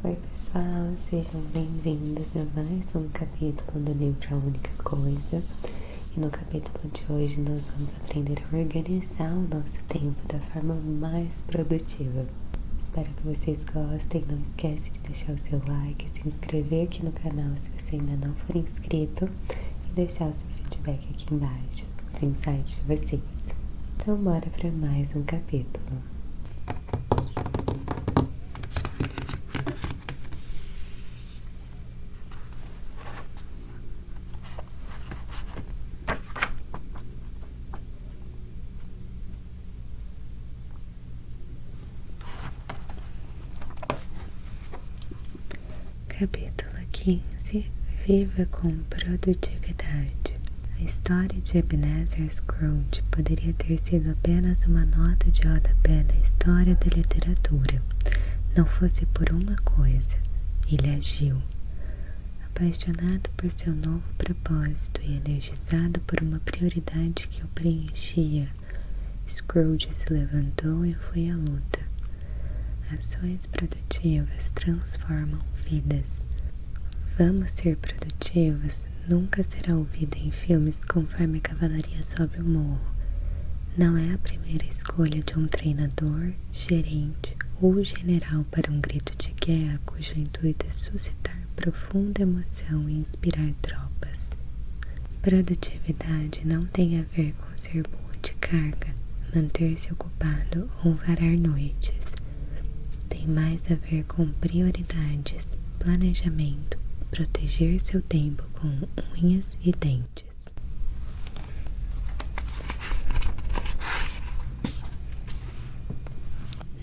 Oi pessoal, sejam bem-vindos a mais um capítulo do livro A Única Coisa. E no capítulo de hoje nós vamos aprender a organizar o nosso tempo da forma mais produtiva. Espero que vocês gostem, não esquece de deixar o seu like, se inscrever aqui no canal se você ainda não for inscrito e deixar o seu feedback aqui embaixo, os insights de vocês. Então bora para mais um capítulo. Capítulo 15. Viva com produtividade. A história de Ebenezer Scrooge poderia ter sido apenas uma nota de rodapé da história da literatura. Não fosse por uma coisa: ele agiu. Apaixonado por seu novo propósito e energizado por uma prioridade que o preenchia, Scrooge se levantou e foi à luta. Ações produtivas transformam vidas. Vamos ser produtivos nunca será ouvido em filmes conforme a cavalaria sobe o morro. Não é a primeira escolha de um treinador, gerente ou general para um grito de guerra cujo intuito é suscitar profunda emoção e inspirar tropas. Produtividade não tem a ver com ser boa de carga, manter-se ocupado ou varar noites. Tem mais a ver com prioridades, planejamento, proteger seu tempo com unhas e dentes.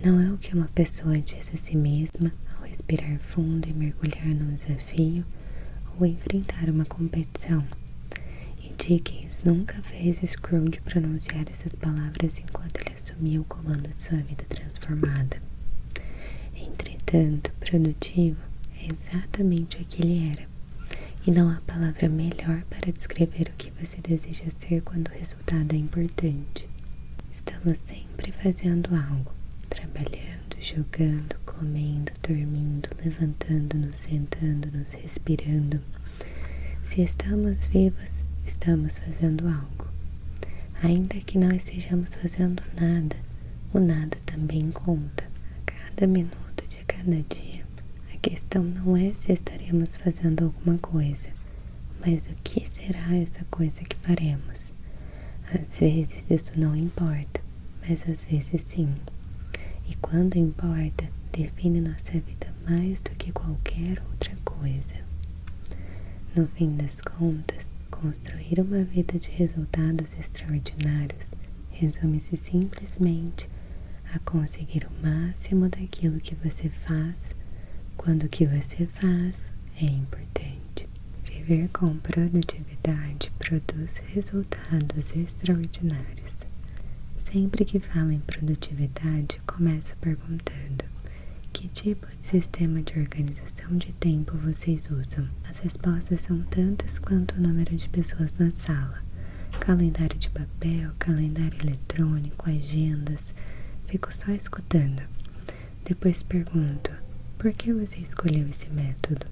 Não é o que uma pessoa diz a si mesma ao respirar fundo e mergulhar num desafio ou enfrentar uma competição. E Dickens nunca fez Scrooge pronunciar essas palavras enquanto ele assumia o comando de sua vida transformada. Entretanto, produtivo é exatamente o que ele era, e não há palavra melhor para descrever o que você deseja ser quando o resultado é importante. Estamos sempre fazendo algo, trabalhando, jogando, comendo, dormindo, levantando-nos, sentando-nos, respirando. Se estamos vivos, estamos fazendo algo. Ainda que não estejamos fazendo nada, o nada também conta. A cada minuto de cada dia, a questão não é se estaremos fazendo alguma coisa, mas o que será essa coisa que faremos. Às vezes isso não importa, mas às vezes sim. E quando importa, define nossa vida mais do que qualquer outra coisa. No fim das contas, construir uma vida de resultados extraordinários resume-se simplesmente a conseguir o máximo daquilo que você faz, quando o que você faz é importante. Viver com produtividade produz resultados extraordinários. Sempre que falo em produtividade, começo perguntando: que tipo de sistema de organização de tempo vocês usam? As respostas são tantas quanto o número de pessoas na sala. Calendário de papel, calendário eletrônico, agendas. Fico só escutando. Depois pergunto: por que você escolheu esse método?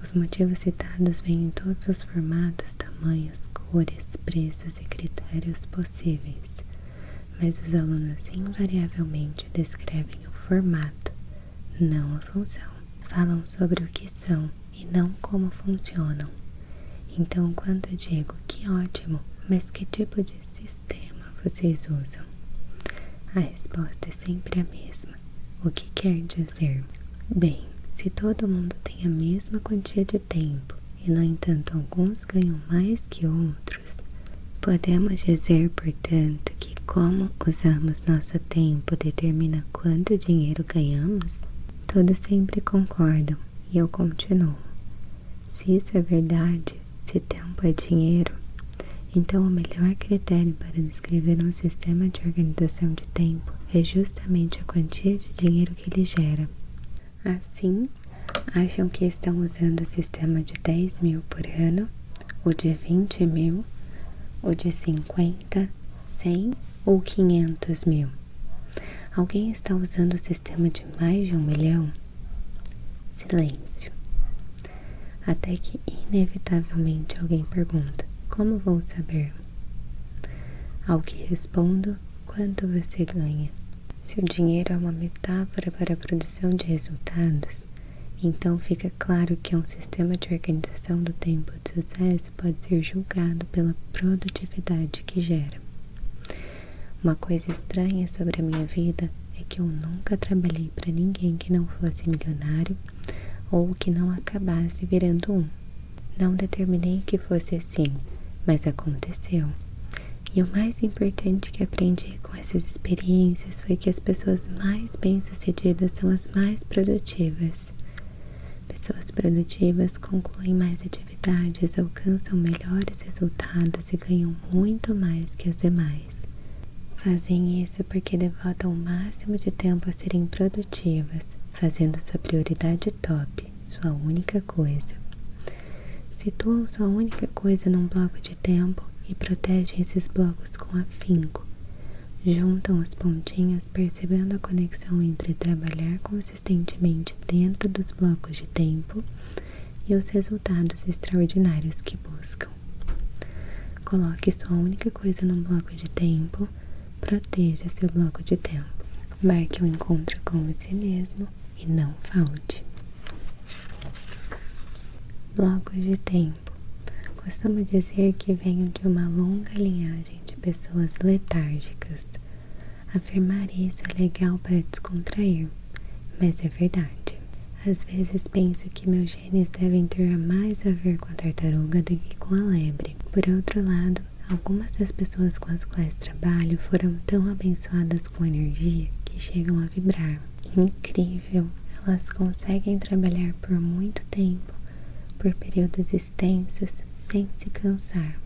Os motivos citados vêm em todos os formatos, tamanhos, cores, preços e critérios possíveis. Mas os alunos invariavelmente descrevem o formato, não a função. Falam sobre o que são e não como funcionam. Então, quando eu digo que ótimo, mas que tipo de sistema vocês usam? A resposta é sempre a mesma. O que quer dizer? Bem, se todo mundo tem a mesma quantia de tempo e, no entanto, alguns ganham mais que outros, podemos dizer, portanto, que como usamos nosso tempo determina quanto dinheiro ganhamos? Todos sempre concordam e eu continuo. Se isso é verdade, se tempo é dinheiro, então o melhor critério para descrever um sistema de organização de tempo é justamente a quantia de dinheiro que ele gera. Assim, acham que estão usando o sistema de 10 mil por ano, ou de 20 mil, ou de 50, 100 ou 500 mil? Alguém está usando o sistema de mais de 1 milhão? silêncio. Até que, inevitavelmente, alguém pergunta: como vou saber? Ao que respondo: quanto você ganha? Se o dinheiro é uma metáfora para a produção de resultados, então fica claro que um sistema de organização do tempo de sucesso pode ser julgado pela produtividade que gera. Uma coisa estranha sobre a minha vida é que eu nunca trabalhei para ninguém que não fosse milionário ou que não acabasse virando um. Não determinei que fosse assim, mas aconteceu. E o mais importante que aprendi com essas experiências foi que as pessoas mais bem-sucedidas são as mais produtivas. Pessoas produtivas concluem mais atividades, alcançam melhores resultados e ganham muito mais que as demais. Fazem isso porque devotam o máximo de tempo a serem produtivas, fazendo sua prioridade top, sua única coisa. Situam sua única coisa num bloco de tempo e protegem esses blocos com afinco. Juntam os pontinhos percebendo a conexão entre trabalhar consistentemente dentro dos blocos de tempo e os resultados extraordinários que buscam. Coloque sua única coisa num bloco de tempo, proteja seu bloco de tempo. Marque um encontro com você mesmo e não falte. Blocos de tempo. Costumo dizer que venho de uma longa linhagem de pessoas letárgicas. Afirmar isso é legal para descontrair, mas é verdade. Às vezes penso que meus genes devem ter mais a ver com a tartaruga do que com a lebre. Por outro lado, algumas das pessoas com as quais trabalho foram tão abençoadas com energia que chegam a vibrar. Incrível! Elas conseguem trabalhar por muito tempo, por períodos extensos, sem se cansar.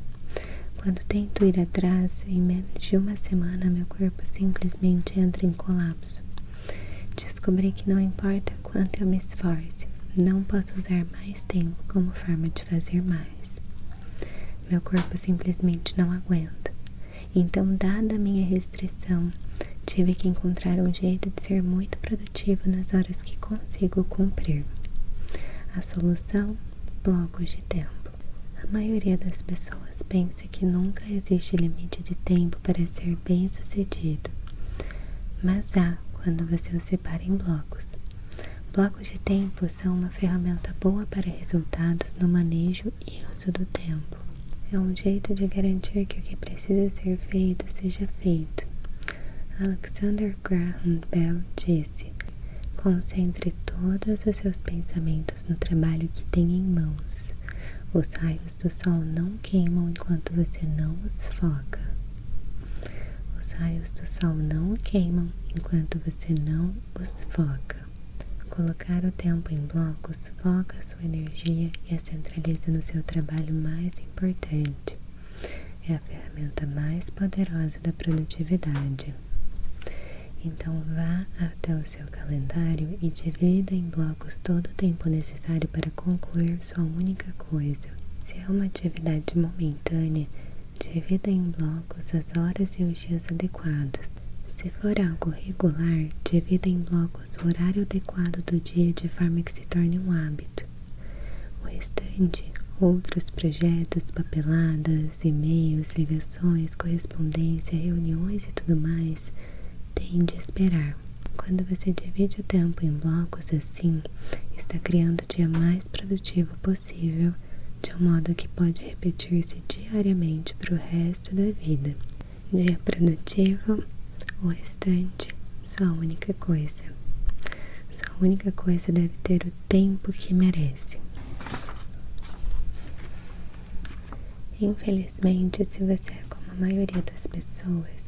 Quando tento ir atrás, em menos de uma semana meu corpo simplesmente entra em colapso. Descobri que não importa quanto eu me esforce, não posso usar mais tempo como forma de fazer mais. Meu corpo simplesmente não aguenta. Então, dada a minha restrição, tive que encontrar um jeito de ser muito produtivo nas horas que consigo cumprir. A solução? Blocos de tempo. A maioria das pessoas pensa que nunca existe limite de tempo para ser bem-sucedido, mas há quando você os separa em blocos. Blocos de tempo são uma ferramenta boa para resultados no manejo e uso do tempo. É um jeito de garantir que o que precisa ser feito seja feito. Alexander Graham Bell disse: concentre todos os seus pensamentos no trabalho que tem em mãos. Os raios do sol não queimam enquanto você não os foca. Os raios do sol não queimam enquanto você não os foca. Colocar o tempo em blocos foca a sua energia e a centraliza no seu trabalho mais importante. É a ferramenta mais poderosa da produtividade. Então vá até o seu calendário e divida em blocos todo o tempo necessário para concluir sua única coisa. Se é uma atividade momentânea, divida em blocos as horas e os dias adequados. Se for algo regular, divida em blocos o horário adequado do dia de forma que se torne um hábito. O restante, outros projetos, papeladas, e-mails, ligações, correspondência, reuniões e tudo mais, tem de esperar. Quando você divide o tempo em blocos assim, está criando o dia mais produtivo possível, de um modo que pode repetir-se diariamente para o resto da vida. Dia produtivo, o restante, sua única coisa. Sua única coisa deve ter o tempo que merece. Infelizmente, se você é como a maioria das pessoas,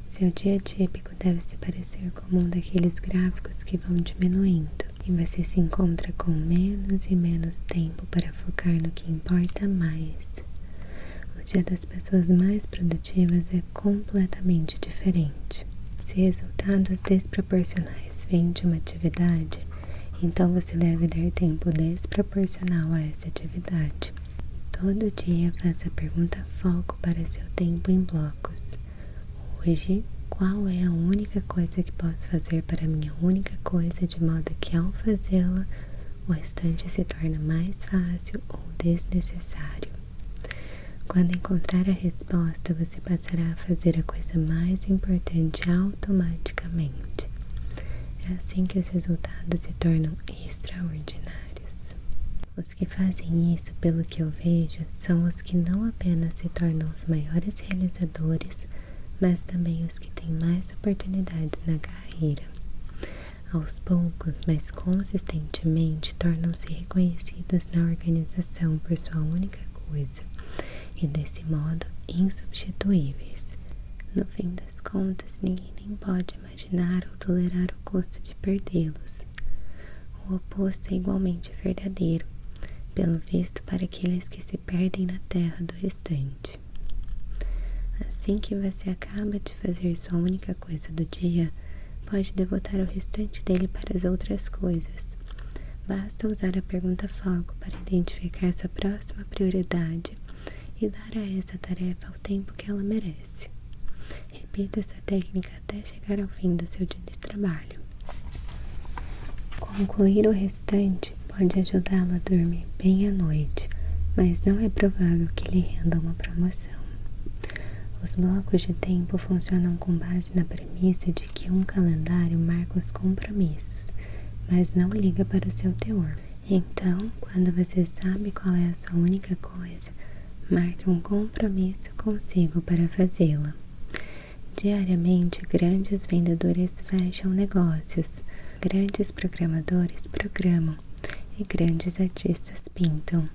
seu dia típico deve se parecer como um daqueles gráficos que vão diminuindo e você se encontra com menos e menos tempo para focar no que importa mais. O dia das pessoas mais produtivas é completamente diferente. Se resultados desproporcionais vêm de uma atividade, então você deve dar tempo desproporcional a essa atividade. Todo dia faça a pergunta foco para seu tempo em blocos. Hoje, qual é a única coisa que posso fazer para a minha única coisa, de modo que ao fazê-la, o restante se torna mais fácil ou desnecessário. Quando encontrar a resposta, você passará a fazer a coisa mais importante automaticamente. É assim que os resultados se tornam extraordinários. Os que fazem isso, pelo que eu vejo, são os que não apenas se tornam os maiores realizadores, mas também os que têm mais oportunidades na carreira. Aos poucos, mas consistentemente, tornam-se reconhecidos na organização por sua única coisa e, desse modo, insubstituíveis. No fim das contas, ninguém nem pode imaginar ou tolerar o custo de perdê-los. O oposto é igualmente verdadeiro, pelo visto para aqueles que se perdem na terra do restante. Assim que você acaba de fazer sua única coisa do dia, pode devotar o restante dele para as outras coisas. Basta usar a pergunta foco para identificar sua próxima prioridade e dar a essa tarefa o tempo que ela merece. Repita essa técnica até chegar ao fim do seu dia de trabalho. Concluir o restante pode ajudá-lo a dormir bem à noite, mas não é provável que lhe renda uma promoção. Os blocos de tempo funcionam com base na premissa de que um calendário marca os compromissos, mas não liga para o seu teor. Então, quando você sabe qual é a sua única coisa, marque um compromisso consigo para fazê-la. Diariamente, grandes vendedores fecham negócios, grandes programadores programam e grandes artistas pintam.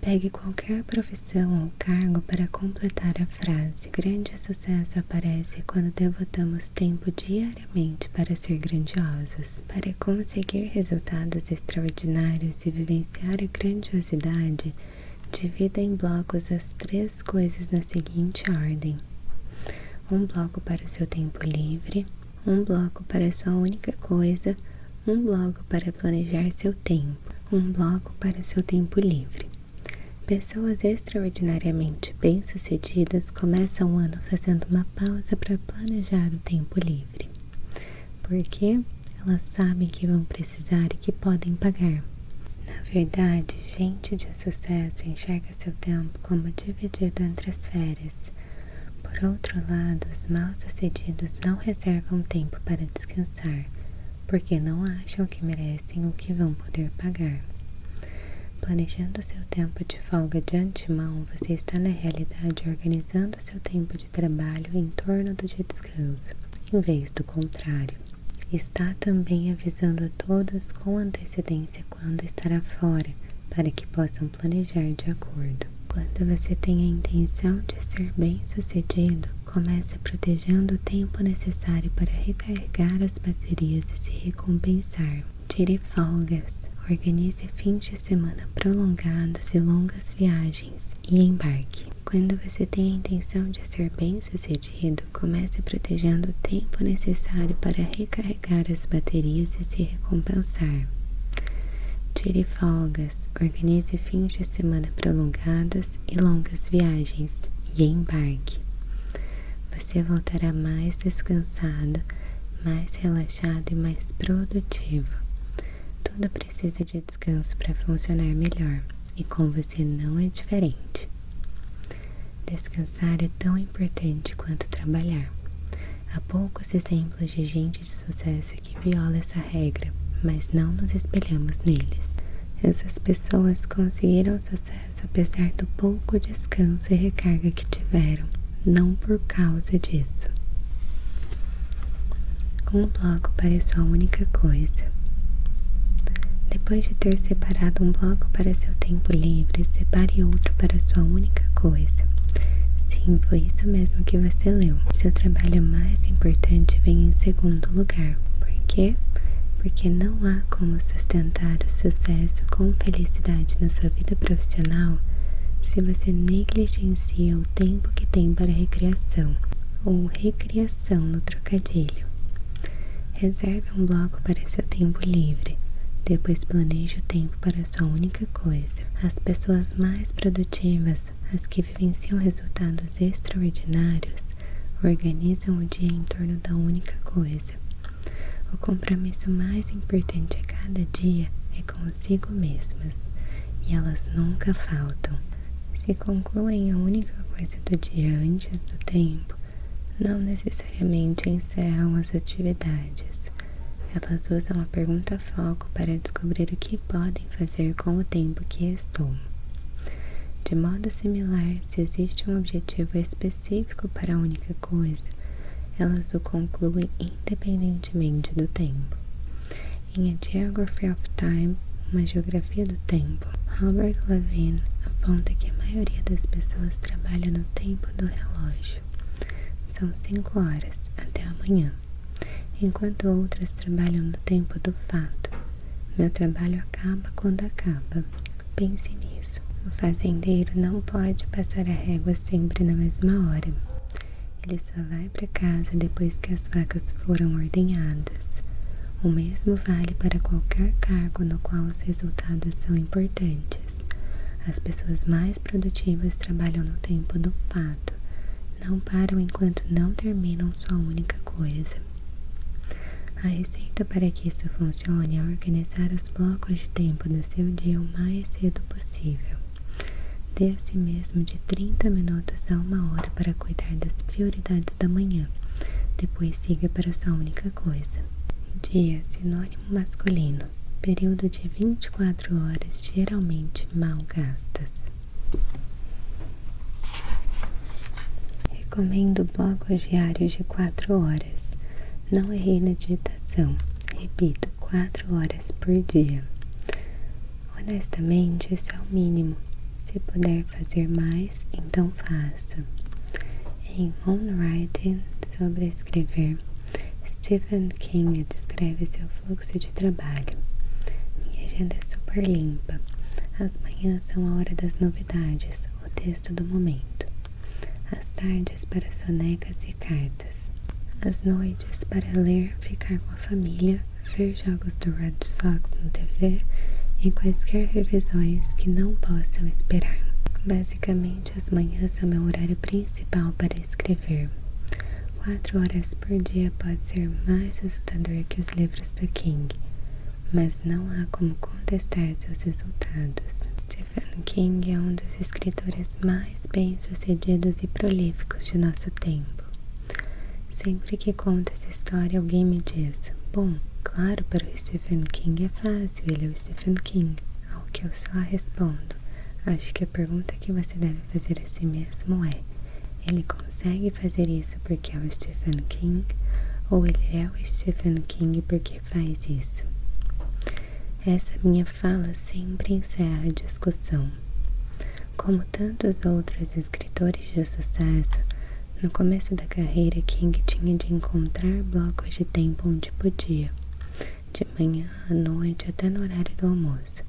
Pegue qualquer profissão ou cargo para completar a frase. Grande sucesso aparece quando devotamos tempo diariamente para ser grandiosos. Para conseguir resultados extraordinários e vivenciar a grandiosidade, divida em blocos as 3 coisas na seguinte ordem: um bloco para o seu tempo livre, um bloco para a sua única coisa, um bloco para planejar seu tempo, um bloco para o seu tempo livre. Pessoas extraordinariamente bem-sucedidas começam o ano fazendo uma pausa para planejar o tempo livre. Porque elas sabem que vão precisar e que podem pagar. Na verdade, gente de sucesso enxerga seu tempo como dividido entre as férias. Por outro lado, os mal-sucedidos não reservam tempo para descansar, porque não acham que merecem ou que vão poder pagar. Planejando seu tempo de folga de antemão, você está na realidade organizando seu tempo de trabalho em torno do de descanso, em vez do contrário. Está também avisando a todos com antecedência quando estará fora, para que possam planejar de acordo. Quando você tem a intenção de ser bem-sucedido, comece protegendo o tempo necessário para recarregar as baterias e se recompensar. Tire folgas. Organize fins de semana prolongados e longas viagens e embarque. Quando você tem a intenção de ser bem-sucedido, comece protegendo o tempo necessário para recarregar as baterias e se recompensar. Tire folgas, organize fins de semana prolongados e longas viagens e embarque. Você voltará mais descansado, mais relaxado e mais produtivo. Tudo precisa de descanso para funcionar melhor, e com você não é diferente. Descansar é tão importante quanto trabalhar. Há poucos exemplos de gente de sucesso que viola essa regra, mas não nos espelhamos neles. Essas pessoas conseguiram sucesso apesar do pouco descanso e recarga que tiveram, não por causa disso. Um bloco para sua única coisa. Depois de ter separado um bloco para seu tempo livre, separe outro para sua única coisa. Sim, foi isso mesmo que você leu. Seu trabalho mais importante vem em segundo lugar. Por quê? Porque não há como sustentar o sucesso com felicidade na sua vida profissional se você negligencia o tempo que tem para recreação, ou recriação no trocadilho. Reserve um bloco para seu tempo livre. Depois planeje o tempo para sua única coisa. As pessoas mais produtivas, as que vivenciam resultados extraordinários, organizam o dia em torno da única coisa. O compromisso mais importante a cada dia é consigo mesmas, e elas nunca faltam. Se concluem a única coisa do dia antes do tempo, não necessariamente encerram as atividades. Elas usam a pergunta-foco para descobrir o que podem fazer com o tempo que restou. De modo similar, se existe um objetivo específico para a única coisa, elas o concluem independentemente do tempo. Em A Geography of Time, uma geografia do tempo, Robert Levine aponta que a maioria das pessoas trabalha no tempo do relógio. São 5 horas até amanhã, enquanto outras trabalham no tempo do fato. Meu trabalho acaba quando acaba. Pense nisso. O fazendeiro não pode passar a régua sempre na mesma hora. Ele só vai para casa depois que as vacas foram ordenhadas. O mesmo vale para qualquer cargo no qual os resultados são importantes. As pessoas mais produtivas trabalham no tempo do fato. Não param enquanto não terminam sua única coisa. A receita para que isso funcione é organizar os blocos de tempo do seu dia o mais cedo possível. Dê a si mesmo de 30 minutos a 1 hora para cuidar das prioridades da manhã. Depois siga para sua única coisa. Dia, sinônimo masculino. Período de 24 horas, geralmente mal gastas. Recomendo blocos diários de 4 horas. Não errei na digitação. Repito, 4 horas por dia. Honestamente, isso é o mínimo. Se puder fazer mais, então faça. Em On Writing, sobre escrever, Stephen King descreve seu fluxo de trabalho. Minha agenda é super limpa. As manhãs são a hora das novidades, o texto do momento. As tardes para sonecas e cartas. As noites para ler, ficar com a família, ver jogos do Red Sox no TV e quaisquer revisões que não possam esperar. Basicamente, as manhãs são meu horário principal para escrever. 4 horas por dia pode ser mais assustador que os livros do King, mas não há como contestar seus resultados. Stephen King é um dos escritores mais bem-sucedidos e prolíficos de nosso tempo. Sempre que conto essa história, alguém me diz: bom, claro, para o Stephen King é fácil, ele é o Stephen King. Ao que eu só respondo: acho que a pergunta que você deve fazer a si mesmo é: ele consegue fazer isso porque é o Stephen King? Ou ele é o Stephen King porque faz isso? Essa minha fala sempre encerra a discussão. Como tantos outros escritores de sucesso, no começo da carreira, King tinha de encontrar blocos de tempo onde podia, de manhã à noite até no horário do almoço,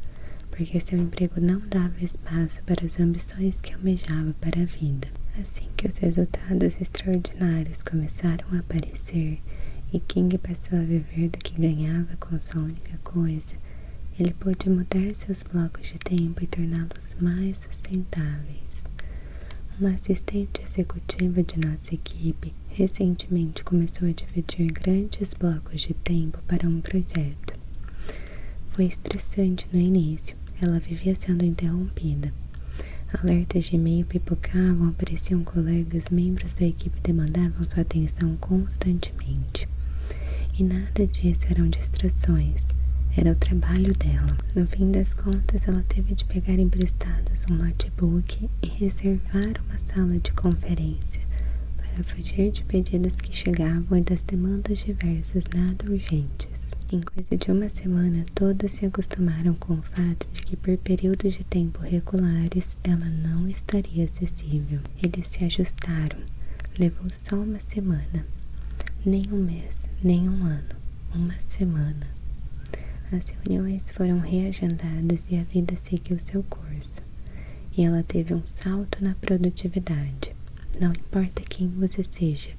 porque seu emprego não dava espaço para as ambições que almejava para a vida. Assim que os resultados extraordinários começaram a aparecer e King passou a viver do que ganhava com sua única coisa, ele pôde mudar seus blocos de tempo e torná-los mais sustentáveis. Uma assistente executiva de nossa equipe recentemente começou a dividir grandes blocos de tempo para um projeto. Foi estressante no início, ela vivia sendo interrompida. Alertas de e-mail pipocavam, apareciam colegas, membros da equipe demandavam sua atenção constantemente. E nada disso eram distrações, era o trabalho dela. No fim das contas, ela teve de pegar emprestados um notebook e reservar uma sala de conferência para fugir de pedidos que chegavam e das demandas diversas nada urgentes. Em coisa de 1 semana, todos se acostumaram com o fato de que por períodos de tempo regulares ela não estaria acessível. Eles se ajustaram. Levou só 1 semana. Nem 1 mês, nem 1 ano. 1 semana. As reuniões foram reagendadas e a vida seguiu seu curso. E ela teve um salto na produtividade. Não importa quem você seja,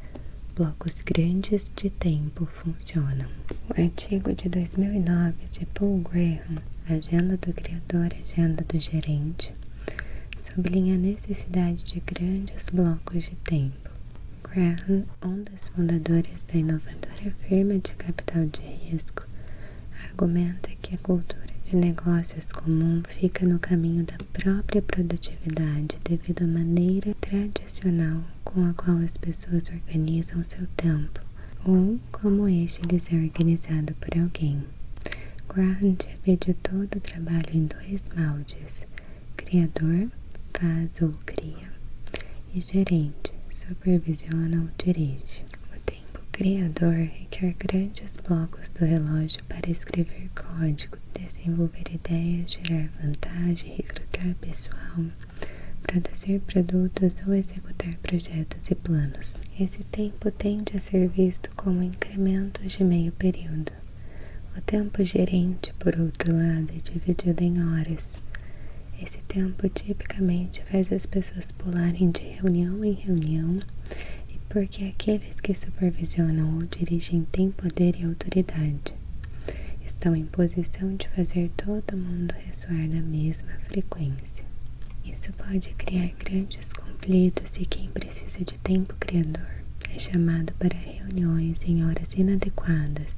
blocos grandes de tempo funcionam. O artigo de 2009 de Paul Graham, Agenda do Criador, Agenda do Gerente, sublinha a necessidade de grandes blocos de tempo. Graham, um dos fundadores da inovadora firma de capital de risco, argumenta que a cultura de de negócios comum fica no caminho da própria produtividade devido à maneira tradicional com a qual as pessoas organizam seu tempo, ou como este lhes é organizado por alguém. Grant divide todo o trabalho em dois moldes: criador, faz ou cria, e gerente, supervisiona ou dirige. O tempo criador requer grandes blocos do relógio para escrever código, desenvolver ideias, gerar vantagem, recrutar pessoal, produzir produtos ou executar projetos e planos. Esse tempo tende a ser visto como incrementos de meio período. O tempo gerente, por outro lado, é dividido em horas. Esse tempo tipicamente faz as pessoas pularem de reunião em reunião, e porque aqueles que supervisionam ou dirigem têm poder e autoridade, estão em posição de fazer todo mundo ressoar na mesma frequência. Isso pode criar grandes conflitos e quem precisa de tempo criador é chamado para reuniões em horas inadequadas,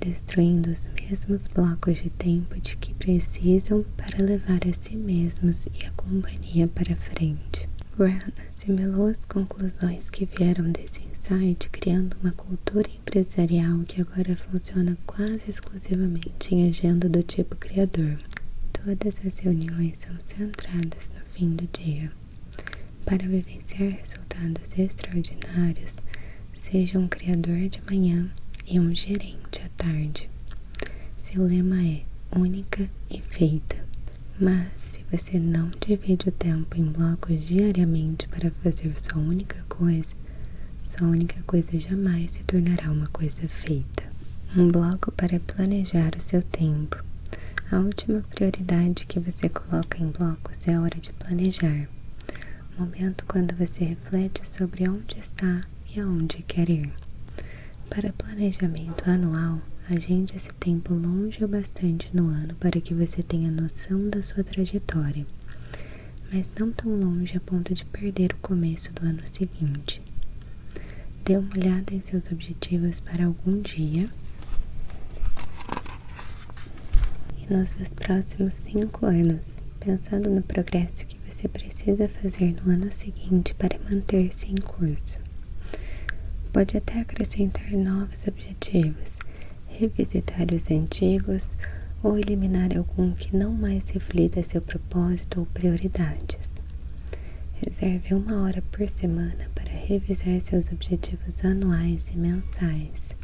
destruindo os mesmos blocos de tempo de que precisam para levar a si mesmos e a companhia para frente. Grant assimilou as conclusões que vieram desse insight, criando uma cultura empresarial que agora funciona quase exclusivamente em agenda do tipo criador. Todas as reuniões são centradas no fim do dia. Para vivenciar resultados extraordinários, seja um criador de manhã e um gerente à tarde. Seu lema é única e feita. Mas se você não divide o tempo em blocos diariamente para fazer sua única coisa jamais se tornará uma coisa feita. Um bloco para planejar o seu tempo. A última prioridade que você coloca em blocos é a hora de planejar. O momento quando você reflete sobre onde está e aonde quer ir. Para planejamento anual, agende esse tempo longe o bastante no ano para que você tenha noção da sua trajetória, mas não tão longe a ponto de perder o começo do ano seguinte. Dê uma olhada em seus objetivos para algum dia e nos próximos 5 anos, pensando no progresso que você precisa fazer no ano seguinte para manter-se em curso. Pode até acrescentar novos objetivos, revisitar os antigos ou eliminar algum que não mais reflita seu propósito ou prioridades. Reserve 1 hora por semana para revisar seus objetivos anuais e mensais.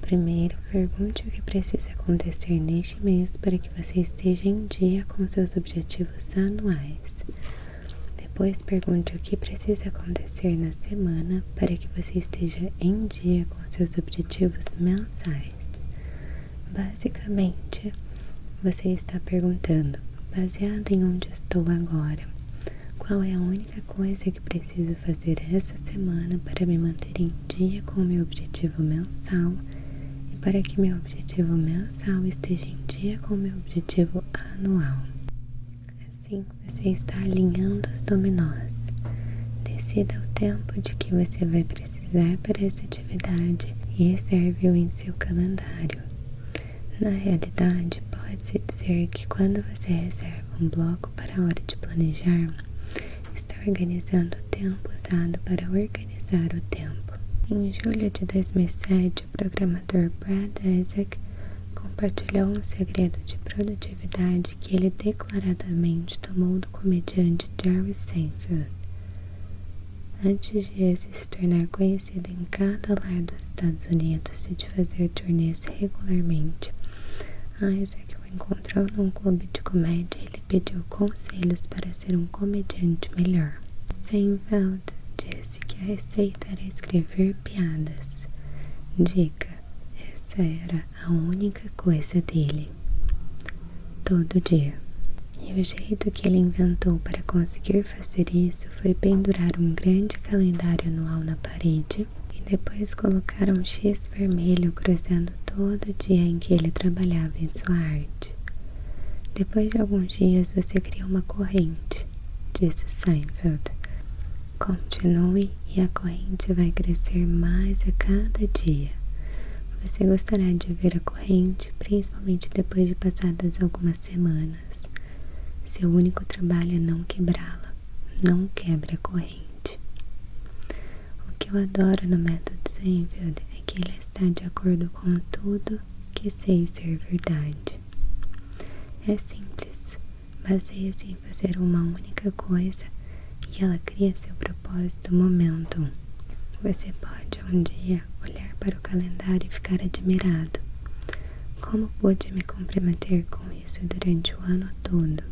Primeiro, pergunte o que precisa acontecer neste mês para que você esteja em dia com seus objetivos anuais. Depois, pergunte o que precisa acontecer na semana para que você esteja em dia com seus objetivos mensais. Basicamente, você está perguntando, baseado em onde estou agora, qual é a única coisa que preciso fazer essa semana para me manter em dia com o meu objetivo mensal e para que meu objetivo mensal esteja em dia com o meu objetivo anual. Assim, você está alinhando os dominós. Decida o tempo de que você vai precisar para essa atividade e reserve-o em seu calendário. Na realidade, pode-se dizer que quando você reserva um bloco para a hora de planejar, está organizando o tempo usado para organizar o tempo. Em julho de 2007, o programador Brad Isaac compartilhou um segredo de produtividade que ele declaradamente tomou do comediante Jerry Seinfeld. Antes de esse se tornar conhecido em cada lar dos Estados Unidos e de fazer turnês regularmente, Isaac o encontrou num clube de comédia e lhe pediu conselhos para ser um comediante melhor. Seinfeld disse que a receita era escrever piadas. Dica: essa era a única coisa dele. Todo dia. E o jeito que ele inventou para conseguir fazer isso foi pendurar um grande calendário anual na parede e depois colocar um X vermelho cruzando todo dia em que ele trabalhava em sua arte. Depois de alguns dias você cria uma corrente, disse Seinfeld. Continue e a corrente vai crescer mais a cada dia. você gostará de ver a corrente, principalmente depois de passadas algumas semanas. Seu único trabalho é não quebrá-la. Não quebre a corrente. O que eu adoro no método Seinfeld é que ele está de acordo com tudo que sei ser verdade. É simples. Baseia-se em fazer uma única coisa e ela cria seu propósito momentum. Você pode um dia olhar para o calendário e ficar admirado. Como pude me comprometer com isso durante o ano todo?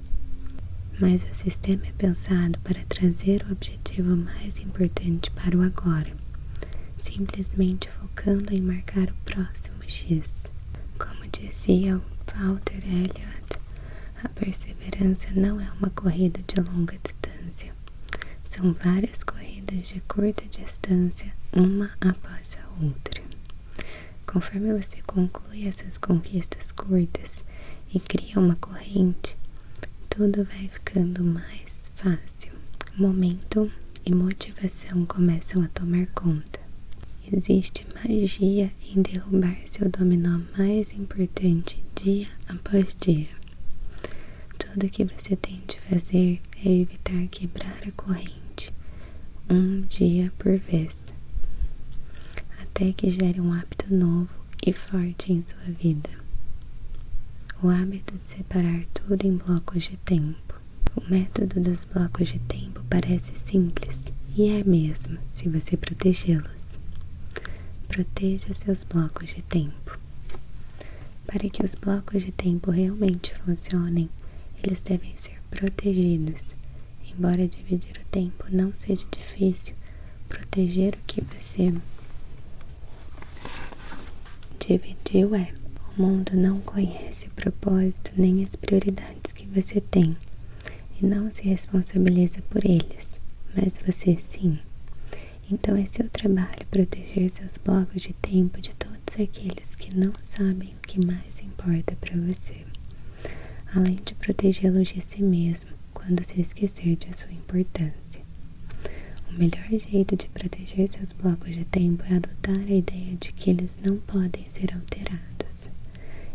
Mas o sistema é pensado para trazer o objetivo mais importante para o agora, simplesmente focando em marcar o próximo X. Como dizia Walter Elliott, a perseverança não é uma corrida de longa distância. São várias corridas de curta distância, uma após a outra. Conforme você conclui essas conquistas curtas e cria uma corrente, tudo vai ficando mais fácil. Momento e motivação começam a tomar conta. Existe magia em derrubar seu dominó mais importante dia após dia. Tudo que você tem de fazer é evitar quebrar a corrente, um dia por vez, até que gere um hábito novo e forte em sua vida. O hábito de separar tudo em blocos de tempo. O método dos blocos de tempo parece simples, e é mesmo, se você protegê-los. Proteja seus blocos de tempo. Para que os blocos de tempo realmente funcionem, eles devem ser protegidos. Embora dividir o tempo não seja difícil, proteger o que você dividiu é. O mundo não conhece o propósito nem as prioridades que você tem e não se responsabiliza por eles, mas você sim. Então é seu trabalho proteger seus blocos de tempo de todos aqueles que não sabem o que mais importa para você, além de protegê-los de si mesmo quando se esquecer de sua importância. O melhor jeito de proteger seus blocos de tempo é adotar a ideia de que eles não podem ser alterados.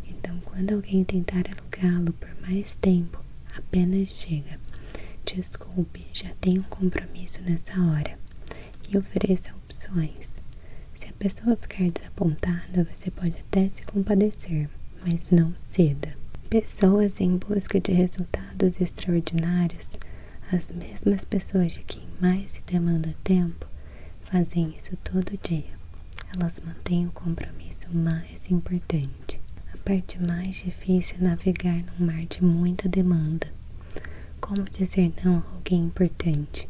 Então, quando alguém tentar alugá-lo por mais tempo, apenas diga: desculpe, já tenho um compromisso nessa hora, e ofereça opções. Se a pessoa ficar desapontada, você pode até se compadecer, mas não ceda. Pessoas em busca de resultados extraordinários, as mesmas pessoas de quem mais se demanda tempo, fazem isso todo dia. Elas mantêm o compromisso mais importante. A parte mais difícil é navegar num mar de muita demanda. Como dizer não a alguém importante?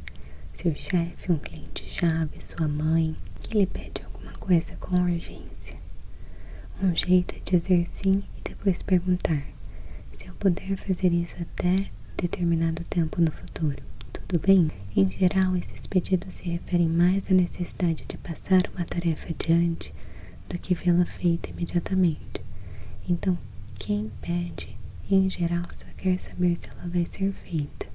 Seu chefe, um cliente-chave, sua mãe, que lhe pede alguma coisa com urgência. Um jeito é dizer sim e depois perguntar: se eu puder fazer isso até determinado tempo no futuro, tudo bem? Em geral, esses pedidos se referem mais à necessidade de passar uma tarefa adiante do que vê-la feita imediatamente. Então, quem pede, em geral, só quer saber se ela vai ser feita.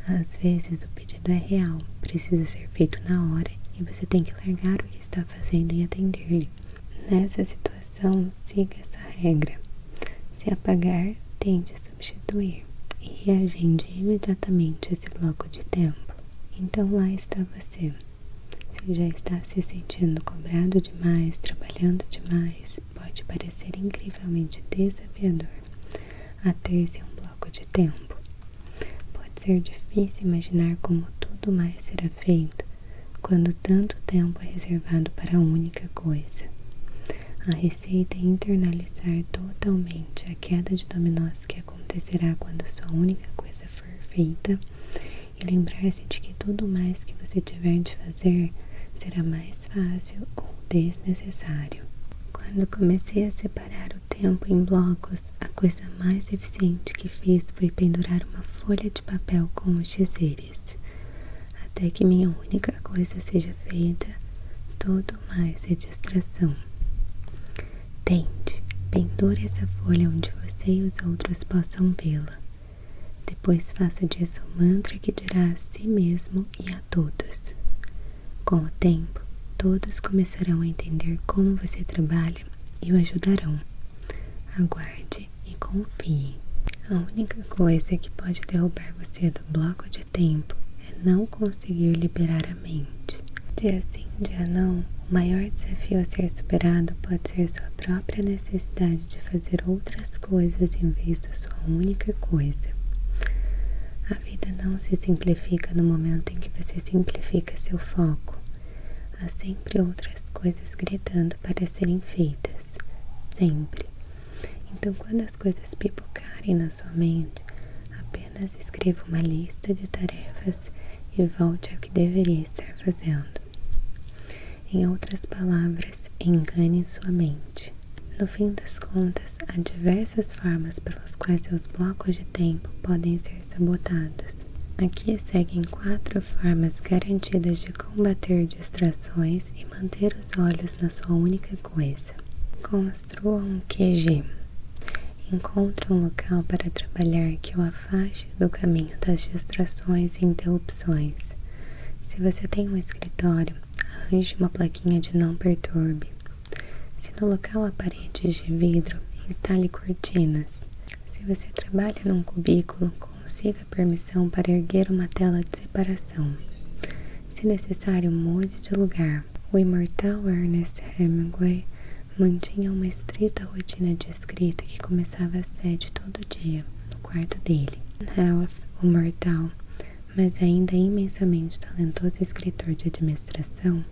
Às vezes, o pedido é real, precisa ser feito na hora e você tem que largar o que está fazendo e atender-lhe. Nessa situação, siga essa regra. Se apagar, tente substituir e reagende imediatamente a esse bloco de tempo. Então lá está você. Se já está se sentindo cobrado demais, trabalhando demais, pode parecer incrivelmente desafiador ater-se a um bloco de tempo. Pode ser difícil imaginar como tudo mais será feito quando tanto tempo é reservado para a única coisa. A receita é internalizar totalmente a queda de dominós que acontecerá quando sua única coisa for feita e lembrar-se de que tudo mais que você tiver de fazer será mais fácil ou desnecessário. Quando comecei a separar o tempo em blocos, a coisa mais eficiente que fiz foi pendurar uma folha de papel com os dizeres. Até que minha única coisa seja feita, tudo mais é distração. Tente, pendure essa folha onde você e os outros possam vê-la. Depois faça disso um mantra que dirá a si mesmo e a todos. Com o tempo, todos começarão a entender como você trabalha e o ajudarão. Aguarde e confie. A única coisa que pode derrubar você do bloco de tempo é não conseguir liberar a mente. Dia sim, dia não, o maior desafio a ser superado pode ser sua própria necessidade de fazer outras coisas em vez da sua única coisa. A vida não se simplifica no momento em que você simplifica seu foco. Há sempre outras coisas gritando para serem feitas. Sempre. Então, quando as coisas pipocarem na sua mente, apenas escreva uma lista de tarefas e volte ao que deveria estar fazendo. Em outras palavras, engane sua mente. No fim das contas, há diversas formas pelas quais seus blocos de tempo podem ser sabotados. Aqui seguem 4 formas garantidas de combater distrações e manter os olhos na sua única coisa. Construa um QG. Encontre um local para trabalhar que o afaste do caminho das distrações e interrupções. Se você tem um escritório, arranje uma plaquinha de não perturbe. Se no local há paredes de vidro, instale cortinas. Se você trabalha num cubículo, consiga permissão para erguer uma tela de separação. Se necessário, mude de lugar. O imortal Ernest Hemingway mantinha uma estrita rotina de escrita que começava às 7 todo dia, no quarto dele. Heath, o mortal, mas ainda imensamente talentoso escritor de administração,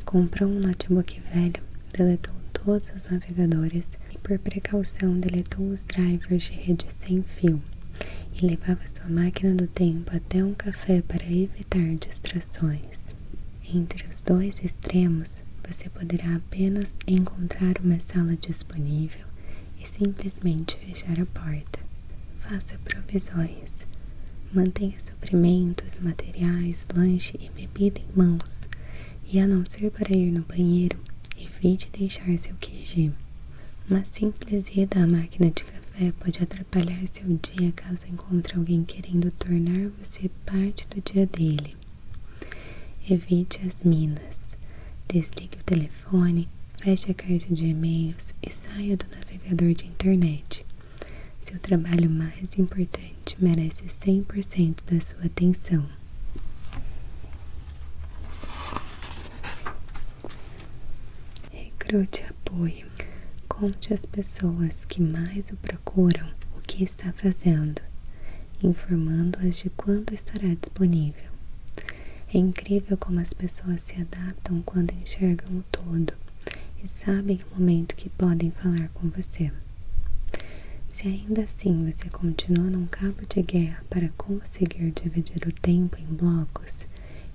comprou um notebook velho, deletou todos os navegadores e, por precaução, deletou os drivers de rede sem fio e levava sua máquina do tempo até um café para evitar distrações. Entre os dois extremos, você poderá apenas encontrar uma sala disponível e simplesmente fechar a porta. Faça provisões. Mantenha suprimentos, materiais, lanche e bebida em mãos. E a não ser para ir no banheiro, evite deixar seu QG. Uma simples ida à máquina de café pode atrapalhar seu dia caso encontre alguém querendo tornar você parte do dia dele. Evite as minas. Desligue o telefone, feche a caixa de e-mails e saia do navegador de internet. Seu trabalho mais importante merece 100% da sua atenção. Recrute apoio. Conte às pessoas que mais o procuram o que está fazendo, informando-as de quando estará disponível. É incrível como as pessoas se adaptam quando enxergam o todo e sabem o momento que podem falar com você. Se ainda assim você continua num cabo de guerra para conseguir dividir o tempo em blocos,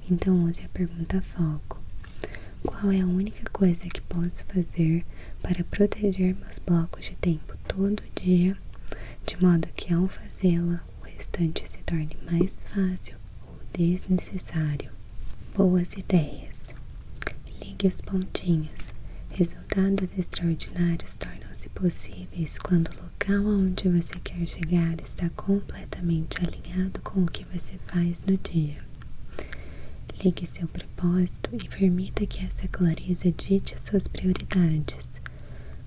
então use a pergunta foco. Qual é a única coisa que posso fazer para proteger meus blocos de tempo todo dia, de modo que ao fazê-la, o restante se torne mais fácil ou desnecessário? Boas ideias. Ligue os pontinhos. Resultados extraordinários tornam-se possíveis quando o local aonde você quer chegar está completamente alinhado com o que você faz no dia. Ligue seu propósito e permita que essa clareza dite as suas prioridades.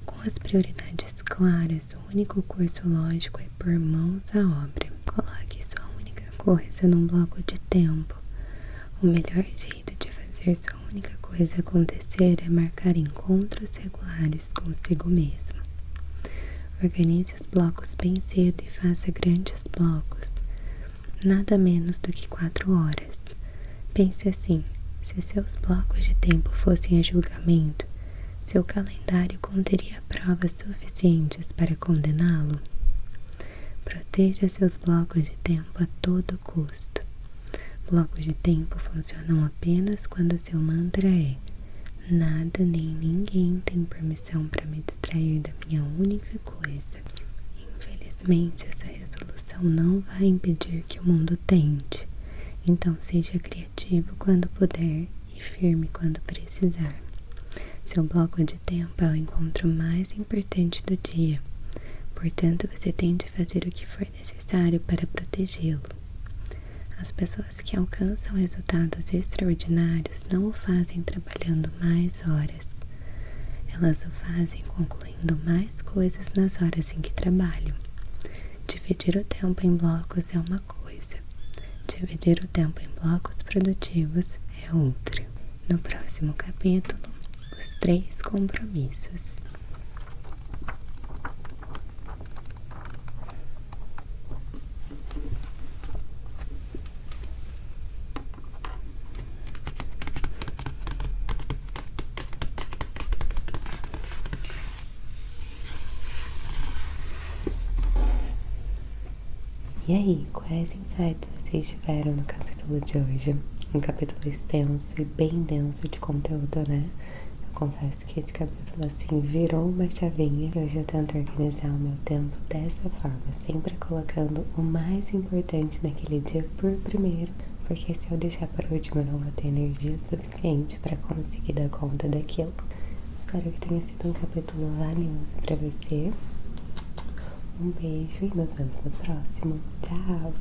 Com as prioridades claras, o único curso lógico é pôr mãos à obra. Coloque sua única coisa num bloco de tempo. O melhor jeito de fazer sua única coisa acontecer é marcar encontros regulares consigo mesmo. Organize os blocos bem cedo e faça grandes blocos. Nada menos do que 4 horas. Pense assim, se seus blocos de tempo fossem a julgamento, seu calendário conteria provas suficientes para condená-lo? Proteja seus blocos de tempo a todo custo. Blocos de tempo funcionam apenas quando seu mantra é: nada nem ninguém tem permissão para me distrair da minha única coisa. Infelizmente, essa resolução não vai impedir que o mundo tente. Então seja criativo quando puder e firme quando precisar. Seu bloco de tempo é o encontro mais importante do dia. Portanto, você tem de fazer o que for necessário para protegê-lo. As pessoas que alcançam resultados extraordinários não o fazem trabalhando mais horas. Elas o fazem concluindo mais coisas nas horas em que trabalham. Dividir o tempo em blocos é uma coisa, dividir o tempo em blocos produtivos é outra. No próximo capítulo, os 3 compromissos. E aí, quais insights vocês tiveram no capítulo de hoje? Um capítulo extenso e bem denso de conteúdo, né? Eu confesso que esse capítulo, assim, virou uma chavinha. E hoje eu tento organizar o meu tempo dessa forma, sempre colocando o mais importante naquele dia por primeiro, porque se eu deixar para último eu não vou ter energia suficiente para conseguir dar conta daquilo. Espero que tenha sido um capítulo valioso para você. Um beijo e nos vemos no próximo. Tchau!